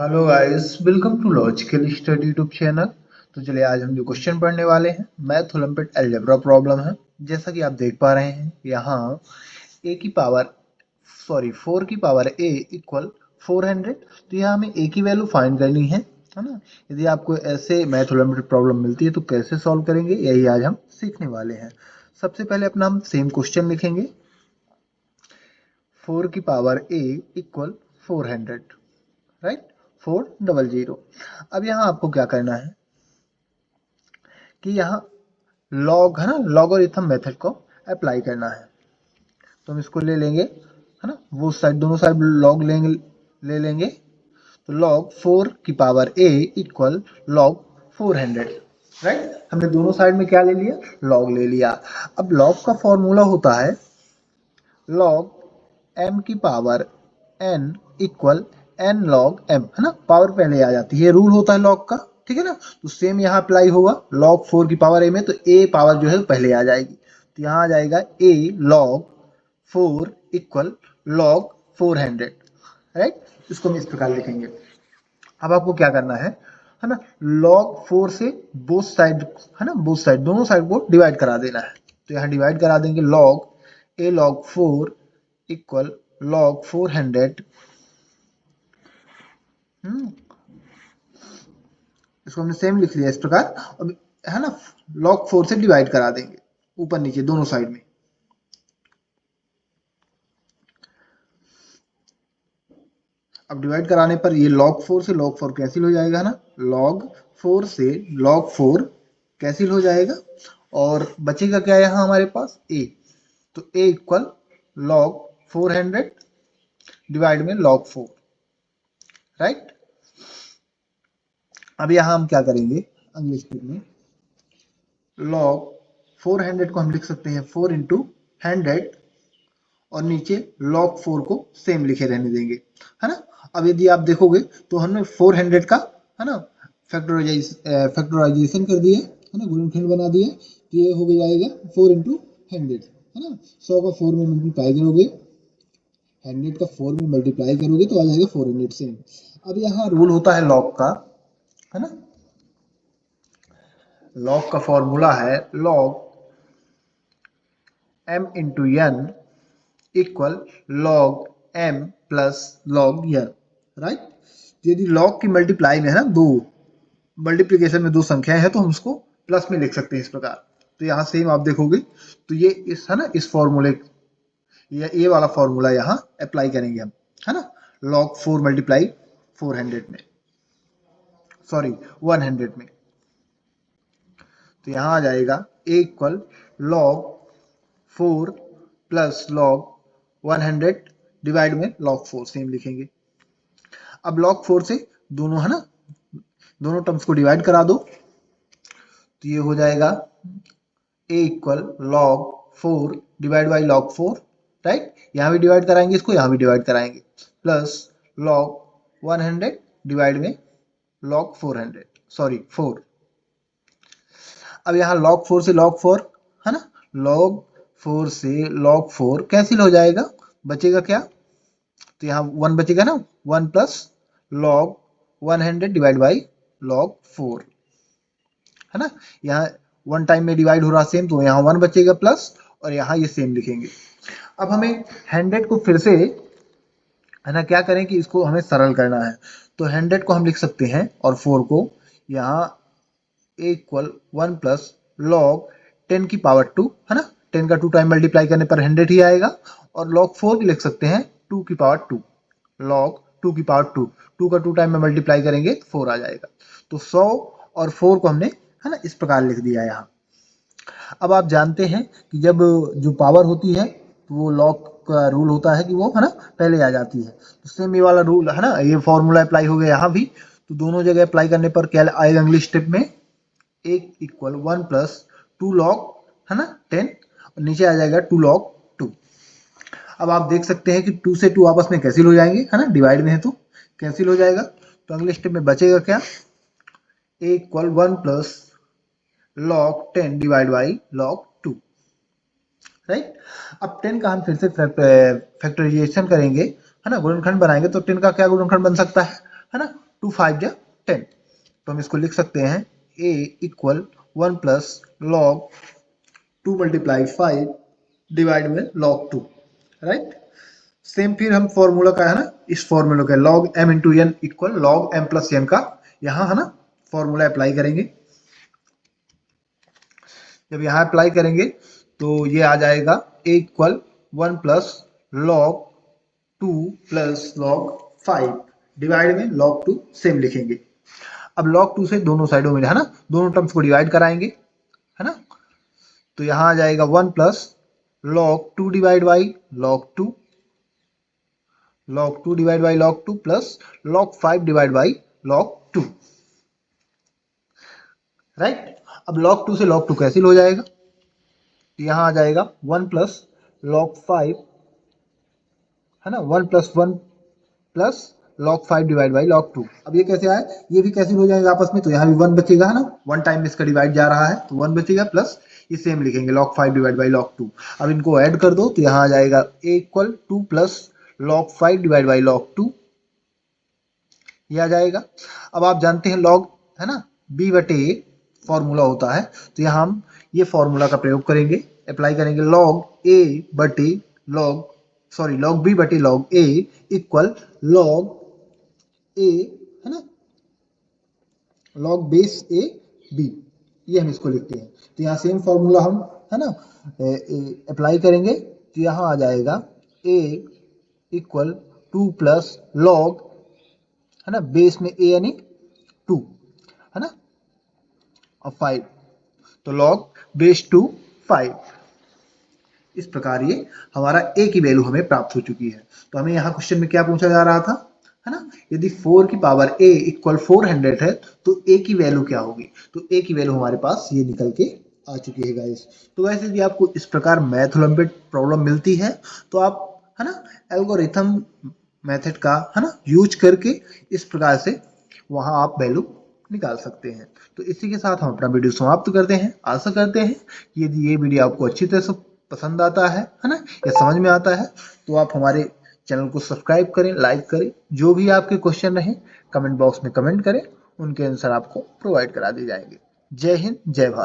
Hello guys, welcome to logical study YouTube channel. तो चलिए आज हम जो क्वेश्चन पढ़ने वाले हैं मैथ ओलंपियाड अलजेब्रा प्रॉब्लम है। जैसा कि आप देख पा रहे हैं यहाँ ए की पावर 4 की पावर ए इक्वल 400। तो यहाँ हमें ए की वैल्यू फाइंड करनी है ना। यदि आपको ऐसे मैथ ओलंपियाड प्रॉब्लम मिलती है तो कैसे सॉल्व करेंगे यही आज हम सीखने वाले हैं। सबसे पहले अपना हम सेम क्वेश्चन लिखेंगे। 4 की पावर ए इक्वल 400, राइट, 400। अब यहाँ आपको क्या करना है कि यहाँ लॉग है ना, लॉगरिथम मेथड को अप्लाई करना है। तो हम इसको ले लेंगे है ना, वो साइड दोनों साइड लॉग लेंगे, ले लेंगे। तो लॉग 4 की पावर ए इक्वल लॉग 400, राइट। हमने दोनों साइड में क्या ले लिया, लॉग ले लिया। अब लॉग का फॉर्मूला होता है लॉग एम की power N equal N log M, है ना, पावर पहले आ जाती है, रूल होता है लॉग का, ठीक है ना। तो सेम यहाँ अप्लाई होगा लॉग 4 की पावर ए में, तो ए पावर जो है पहले आ जाएगी। तो यहाँ आ जाएगा ए लॉग 4 इक्वल लॉग 400, राइट। इसको हम इस प्रकार लिखेंगे। अब आपको क्या करना है ना, log 4 से बोथ साइड, है ना, बोथ साइड दोनों साइड को डिवाइड करा देना है। तो यहाँ डिवाइड करा देंगे log a log 4 equal log 400। इसको हमने सेम लिख लिया इस प्रकार। अब है ना, log 4 से डिवाइड करा देंगे ऊपर नीचे दोनों साइड में। अब डिवाइड कराने पर ये log 4 से log 4 कैंसिल हो जाएगा ना, log 4 से log 4 कैंसिल हो जाएगा और बचेगा क्या यहाँ हमारे पास a। तो a इक्वल log 400 डिवाइड में log 4, राइट। अब यहाँ हम क्या करेंगे अगले स्टेप में, log 400 को हम लिख सकते हैं 4 इंटू 100 और नीचे log 4 को सेम लिखे रहने देंगे, है ना। अब यदि आप देखोगे तो हमने 400 का, है ना, फैक्टराइजेशन कर दिया, है ना, गुणनखंड बना दिया। तो ये हो जाएगा 4 इंटू 100, है ना। 100 का 4 में मल्टीप्लाई करोगे, 100 का 4 में मल्टीप्लाई करोगे तो आ जाएगा 400 सेम। अब यहाँ रूल होता है लॉग का, है ना। लॉग का फॉर्मूला है log m into N equal log m plus log n, right. यदि लॉग की मल्टीप्लाई में है ना, दो मल्टीप्लीकेशन में दो संख्याएं हैं तो हम उसको प्लस में लिख सकते हैं इस प्रकार। तो यहाँ सेम आप देखोगे तो ये इस, है ना, इस फॉर्मूले ये वाला फॉर्मूला यहाँ अप्लाई करेंगे हम, है ना। log 4 मल्टीप्लाई 400 में, सॉरी 100 में। तो यहाँ आ जाएगा a equal log 4 plus log 100 divide में log 4 सेम लिखेंगे। अब log 4 से दोनों, है ना, दोनों टर्म्स को डिवाइड करा दो। तो ये हो जाएगा a equal log 4 divide by log 4, right. यहाँ भी डिवाइड कराएंगे इसको, यहाँ भी डिवाइड कराएंगे, प्लस log 100 डिवाइड में log 400, सॉरी 4। अब यहाँ log 4 से log 4, है ना, log 4 से log 4 कैंसिल हो जाएगा, बचेगा क्या, तो यहाँ 1 बचेगा ना, 1 plus log 100 divide by log 4, है ना। यहाँ 1 टाइम में डिवाइड हो रहा सेम, तो यहाँ 1 बचेगा प्लस, और यहाँ ये सेम लिखेंगे। अब हमें 100 को फिर से, है ना, क्या करें कि इसको हमें सरल करना है। तो 100 को हम लिख सकते हैं और 4 को यहाँ a इक्वल 1 प्लस लॉग 10 की पावर 2, है ना, 10 का 2 टाइम मल्टीप्लाई करने पर 100 ही आएगा। और लॉग 4 भी लिख सकते हैं 2 की पावर 2, लॉग 2 की पावर 2, 2 का 2 टाइम में मल्टीप्लाई करेंगे तो 4 आ जाएगा। तो 100 और 4 को हमने, है ना, इस प्रकार लिख दिया यहाँ। अब आप जानते हैं कि जब जो पावर होती है तो वो लॉग का रूल होता है कि वो, है ना, पहले आ जाती है। तो सेम ये वाला रूल, है ना, ये फॉर्मूला अप्लाई हो गया यहाँ भी। तो दोनों जगह अप्लाई करने पर क्या आएगा अगली स्टेप में, एक इक्वल 1 प्लस 2 लॉग, है ना, 10, और नीचे आ जाएगा 2 लॉग 2। अब आप देख सकते हैं कि 2 से 2 आपस में कैंसिल हो जाएंगे, है ना, डिवाइड में है तो कैंसिल हो जाएगा। तो अगले स्टेप में बचेगा क्या, a equal 1 plus log 10 divide by log 2, right. अब 10 का हम फिर से फैक्टराइजेशन करेंगे, है ना, गुणनखंड बनाएंगे। तो 10 का क्या गुणनखंड बन सकता है ना, 2 5 जा 10, तो हम इसको लिख सकते हैं a equal 1 plus log 2 multiply 5 divide में log 2, राइट। सेम फिर हम फॉर्मूला का है ना, इस फॉर्मूला का log m into N equal log m plus n का यहाँ है ना फॉर्मूला अप्लाई करेंगे। जब यहाँ अप्लाई करेंगे तो ये आ जाएगा a equal 1 plus log 2 plus log 5 divide में log 2 सेम लिखेंगे। अब log 2 से दोनों साइडों में है ना दोनों टर्म्स को डिवाइड कराएंगे है ना, तो यहाँ आ जाएगा 1 plus log 2 divide by log 2 divide by log 2 plus log 5 divide by log 2, right. अब log 2 से log 2 कैंसिल हो जाएगा, यहाँ आ जाएगा 1 प्लस log 5 है ना, 1 plus 1 plus log 5 divide by log 2। अब ये कैसे आए, ये भी कैंसिल हो जाएगा आपस में, तो यहाँ भी 1 बचेगा है ना, 1 टाइम इसका डिवाइड जा रहा है तो 1 बचेगा प्लस ये सेम लिखेंगे log 5 डिवाइड बाई log 2। अब इनको ऐड कर दो तो यहाँ आ जाएगा a equal 2 plus log 5 divide by log 2, ये आ जाएगा। अब आप जानते हैं log है ना b बटे a फॉर्मूला होता है, तो यहाँ हम ये फॉर्मूला का प्रयोग करेंगे, अप्लाई करेंगे log b बटे log a equal log a है ना log बेस a b, ये हम इसको लिखते हैं। तो यहाँ सेम फॉर्मूला हम है ना अप्लाई करेंगे, तो यहाँ आ जाएगा a इक्वल 2 प्लस log है ना बेस में a यानी 2 है ना और 5, तो log बेस 2 5। इस प्रकार ये हमारा a की वैल्यू हमें प्राप्त हो चुकी है। तो हमें यहाँ क्वेश्चन में क्या पूछा जा रहा था है ना, यदि 4 की पावर a इक्वल 400 है तो a की वैल्यू क्या होगी, तो a की वैल्यू हमारे पास ये निकल के आ चुकी है गाइस। तो वैसे यदि आपको इस प्रकार मैथ ओलंपियाड प्रॉब्लम मिलती है तो आप है ना एल्गोरिथम मेथड का है ना यूज करके इस प्रकार से वहां आप वैल्यू निकाल सकते हैं। तो इसी के साथ हम अपना वीडियो समाप्त करते हैं। आशा करते हैं कि यदि ये वीडियो आपको अच्छी तरह से पसंद आता है ना या समझ में आता है तो आप हमारे चैनल को सब्सक्राइब करें, लाइक करें, जो भी आपके क्वेश्चन रहे कमेंट बॉक्स में कमेंट करें, उनके आंसर आपको प्रोवाइड करा दिए जाएंगे। जय हिंद, जय भारत।